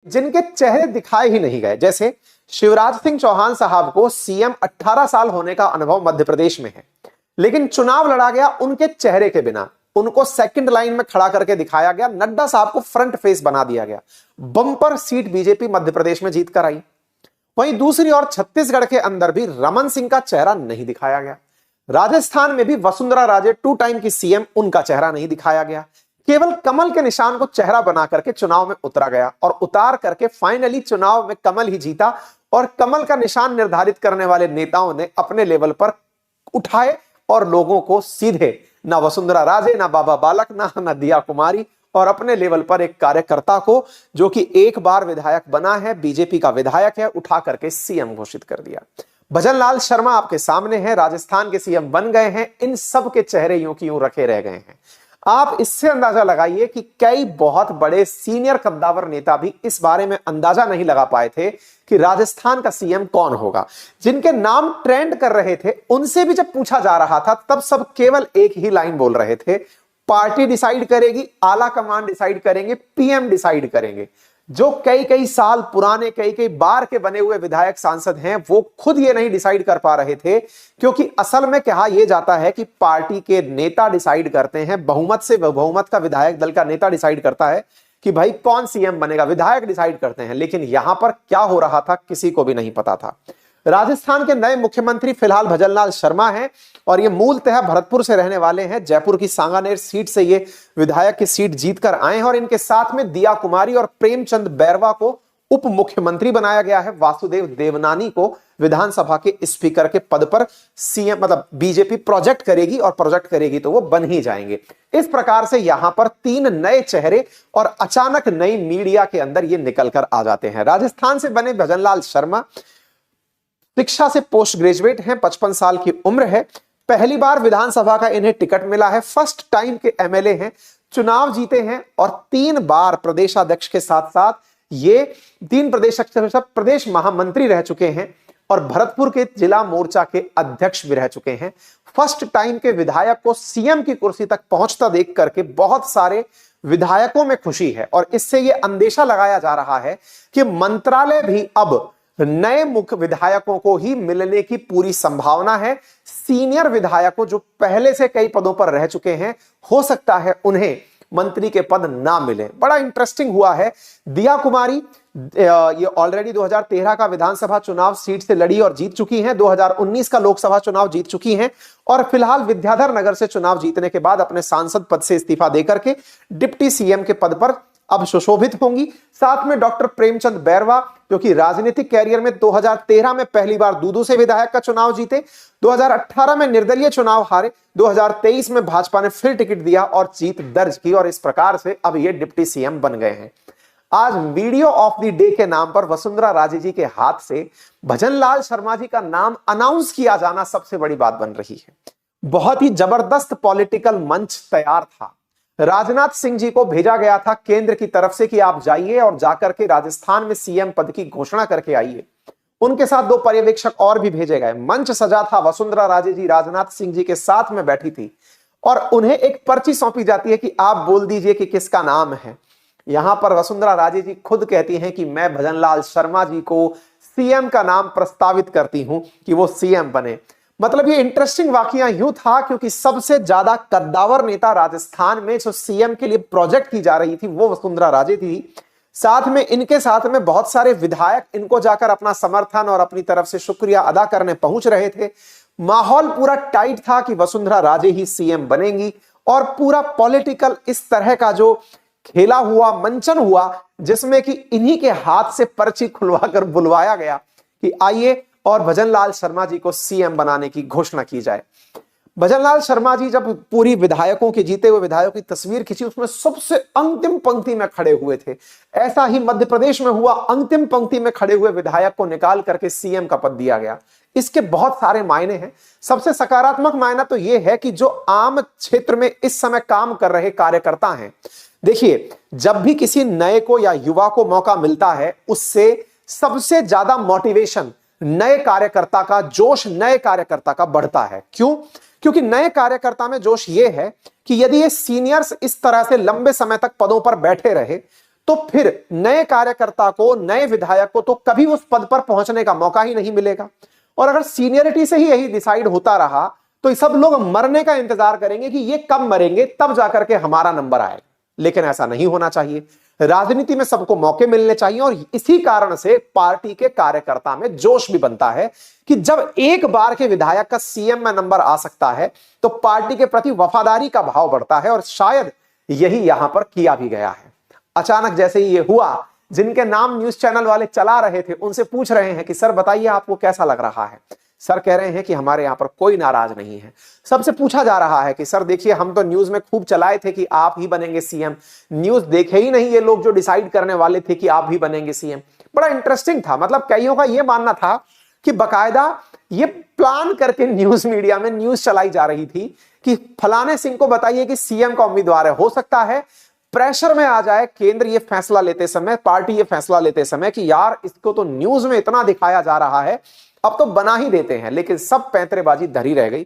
जिनके चेहरे दिखाए ही नहीं गए। जैसे शिवराज सिंह चौहान साहब को सीएम 18 साल होने का अनुभव मध्य प्रदेश में है, लेकिन चुनाव लड़ा गया उनके चेहरे के बिना। उनको सेकंड लाइन में खड़ा करके दिखाया गया। नड्डा साहब को फ्रंट फेस बना दिया गया। Bumper seat BJP Madhya Pradesh में जीत कर आई। वहीं दूसरी ओर छत्तीसगढ़ के अंदर भी रमन सिंह का चेहरा नहीं दिखाया गया। राजस्थान में भी वसुंधरा राजे 2 टाइम की सीएम, उनका चेहरा नहीं दिखाया गया। केवल कमल के निशान को चेहरा बना करके चुनाव में उतरा गया और उतार करके फाइनली चुनाव में कमल ही जीता। और कमल का निशान निर्धारित करने वाले नेताओं ने अपने लेवल पर उठाए और लोगों को सीधे, ना वसुंधरा राजे, ना बाबा बालक, ना दिया कुमारी, और अपने लेवल पर एक कार्यकर्ता को जो कि एक बार विधायक बना है, बीजेपी का विधायक है, उठा करके सीएम घोषित कर दिया। भजनलाल शर्मा आपके सामने हैं, राजस्थान के सीएम बन गए हैं। इन सब के चेहरे यूं की यूं रखे रह गए हैं। आप इससे अंदाजा लगाइए कि कई बहुत बड़े सीनियर कद्दावर नेता भी इस बारे में अंदाजा नहीं लगा पाए थे कि राजस्थान का सीएम कौन होगा। जिनके नाम ट्रेंड कर रहे थे उनसे भी जब पूछा जा रहा था तब सब केवल एक ही लाइन बोल रहे थे, पार्टी डिसाइड करेगी, आला कमान डिसाइड करेंगे, पीएम डिसाइड करेंगे। जो कई साल पुराने, कई बार के बने हुए विधायक सांसद हैं, वो खुद ये नहीं डिसाइड कर पा रहे थे, क्योंकि असल में कहा यह जाता है कि पार्टी के नेता डिसाइड करते हैं। बहुमत से बहुमत का विधायक दल का नेता डिसाइड करता है कि भाई कौन सीएम बनेगा, विधायक डिसाइड करते हैं। लेकिन यहां पर क्या हो रहा था किसी को भी नहीं पता था। राजस्थान के नए मुख्यमंत्री फिलहाल भजनलाल शर्मा हैं और ये मूलतः भरतपुर से रहने वाले हैं। जयपुर की सांगानेर सीट से ये विधायक की सीट जीतकर आए हैं और इनके साथ में दिया कुमारी और प्रेमचंद बैरवा को उप मुख्यमंत्री बनाया गया है। वासुदेव देवनानी को विधानसभा के स्पीकर के पद पर सीएम, मतलब बीजेपी प्रोजेक्ट करेगी तो वो बन ही जाएंगे। इस प्रकार से यहां पर 3 नए चेहरे और अचानक नई मीडिया के अंदर ये निकल कर आ जाते हैं। राजस्थान से बने भजनलाल शर्मा शिक्षा से पोस्ट ग्रेजुएट हैं, 55 साल की उम्र है। पहली बार विधानसभा का इन्हें टिकट मिला है। फर्स्ट टाइम के एमएलए हैं, चुनाव जीते हैं और 3 बार प्रदेशाध्यक्ष के साथ साथ ये 3 प्रदेश महामंत्री रह चुके हैं और भरतपुर के जिला मोर्चा के अध्यक्ष भी रह चुके हैं। फर्स्ट टाइम के विधायक को सीएम की कुर्सी तक पहुंचता देख करके बहुत सारे विधायकों में खुशी है और इससे यह अंदेशा लगाया जा रहा है कि मंत्रालय भी अब नए मुख्य विधायकों को ही मिलने की पूरी संभावना है। सीनियर विधायकों जो पहले से कई पदों पर रह चुके हैं, हो सकता है उन्हें मंत्री के पद ना मिले। बड़ा इंटरेस्टिंग हुआ है। दिया कुमारी ये ऑलरेडी 2013 का विधानसभा चुनाव सीट से लड़ी और जीत चुकी हैं, 2019 का लोकसभा चुनाव जीत चुकी हैं और फिलहाल विद्याधर नगर से चुनाव जीतने के बाद अपने सांसद पद से इस्तीफा देकर के डिप्टी सीएम के पद पर अब सुशोभित होंगी। साथ में डॉक्टर प्रेमचंद बैरवा जो कि राजनीतिक कैरियर में 2013 में पहली बार दूदू से विधायक का चुनाव जीते, 2018 में निर्दलीय चुनाव हारे, 2023 में भाजपा ने फिर टिकट दिया और जीत दर्ज की और इस प्रकार से अब ये डिप्टी सीएम बन गए हैं। आज वीडियो ऑफ द डे के नाम पर वसुंधरा राजे जी के हाथ से भजनलाल शर्मा जी का नाम अनाउंस किया जाना सबसे बड़ी बात बन रही है। बहुत ही जबरदस्त पॉलिटिकल मंच तैयार था। राजनाथ सिंह जी को भेजा गया था केंद्र की तरफ से कि आप जाइए और जाकर के राजस्थान में सीएम पद की घोषणा करके आइए। उनके साथ 2 पर्यवेक्षक और भी भेजे गए। मंच सजा था, वसुंधरा राजे जी राजनाथ सिंह जी के साथ में बैठी थी और उन्हें एक पर्ची सौंपी जाती है कि आप बोल दीजिए कि किसका नाम है। यहां पर वसुंधरा राजे जी खुद कहती हैं कि मैं भजनलाल शर्मा जी को सीएम का नाम प्रस्तावित करती हूं कि वो सीएम बने। मतलब ये इंटरेस्टिंग वाकया यूं था क्योंकि सबसे ज्यादा कद्दावर नेता राजस्थान में जो सीएम के लिए प्रोजेक्ट की जा रही थी वो वसुंधरा राजे थी। साथ में इनके साथ में बहुत सारे विधायक इनको जाकर अपना समर्थन और अपनी तरफ से शुक्रिया अदा करने पहुंच रहे थे। माहौल पूरा टाइट था कि वसुंधरा राजे ही सीएम बनेंगी और पूरा पॉलिटिकल इस तरह का जो खेला हुआ, मंचन हुआ, जिसमें कि इन्हीं के हाथ से पर्ची खुलवा कर बुलवाया गया कि आइए और भजनलाल शर्मा जी को सीएम बनाने की घोषणा की जाए। भजनलाल शर्मा जी जब पूरी विधायकों के, जीते हुए विधायकों की तस्वीर खींची, उसमें सबसे अंतिम पंक्ति में खड़े हुए थे। ऐसा ही मध्य प्रदेश में हुआ, अंतिम पंक्ति में खड़े हुए विधायक को निकाल करके सीएम का पद दिया गया। इसके बहुत सारे मायने हैं। सबसे सकारात्मक मायना तो यह है कि जो आम क्षेत्र में इस समय काम कर रहे कार्यकर्ता हैं, देखिए जब भी किसी नए को या युवा को मौका मिलता है, उससे सबसे ज्यादा मोटिवेशन नए कार्यकर्ता का, जोश नए कार्यकर्ता का बढ़ता है। क्यों? क्योंकि नए कार्यकर्ता में जोश यह है कि यदि ये सीनियर्स इस तरह से लंबे समय तक पदों पर बैठे रहे तो फिर नए कार्यकर्ता को, नए विधायक को तो कभी उस पद पर पहुंचने का मौका ही नहीं मिलेगा। और अगर सीनियरिटी से ही यही डिसाइड होता रहा तो सब लोग मरने का इंतजार करेंगे कि ये कब मरेंगे तब जाकर के हमारा नंबर आएगा। लेकिन ऐसा नहीं होना चाहिए। राजनीति में सबको मौके मिलने चाहिए और इसी कारण से पार्टी के कार्यकर्ता में जोश भी बनता है कि जब एक बार के विधायक का सीएम में नंबर आ सकता है तो पार्टी के प्रति वफादारी का भाव बढ़ता है। और शायद यही यहां पर किया भी गया है। अचानक जैसे ही ये हुआ, जिनके नाम न्यूज चैनल वाले चला रहे थे उनसे पूछ रहे हैं कि सर बताइए आपको कैसा लग रहा है। सर कह रहे हैं कि हमारे यहां पर कोई नाराज नहीं है। सबसे पूछा जा रहा है कि सर देखिए हम तो न्यूज में खूब चलाए थे कि आप ही बनेंगे सीएम, न्यूज देखे ही नहीं ये लोग जो डिसाइड करने वाले थे कि आप भी बनेंगे सीएम। बड़ा इंटरेस्टिंग था। मतलब कईयों का यह मानना था कि बकायदा ये प्लान करके न्यूज मीडिया में न्यूज चलाई जा रही थी कि फलाने सिंह को बताइए कि सीएम का उम्मीदवार है। हो सकता है प्रेशर में आ जाए केंद्र ये फैसला लेते समय, पार्टी ये फैसला लेते समय कि यार इसको तो न्यूज में इतना दिखाया जा रहा है, अब तो बना ही देते हैं। लेकिन सब पैंतरेबाजी धरी रह गई।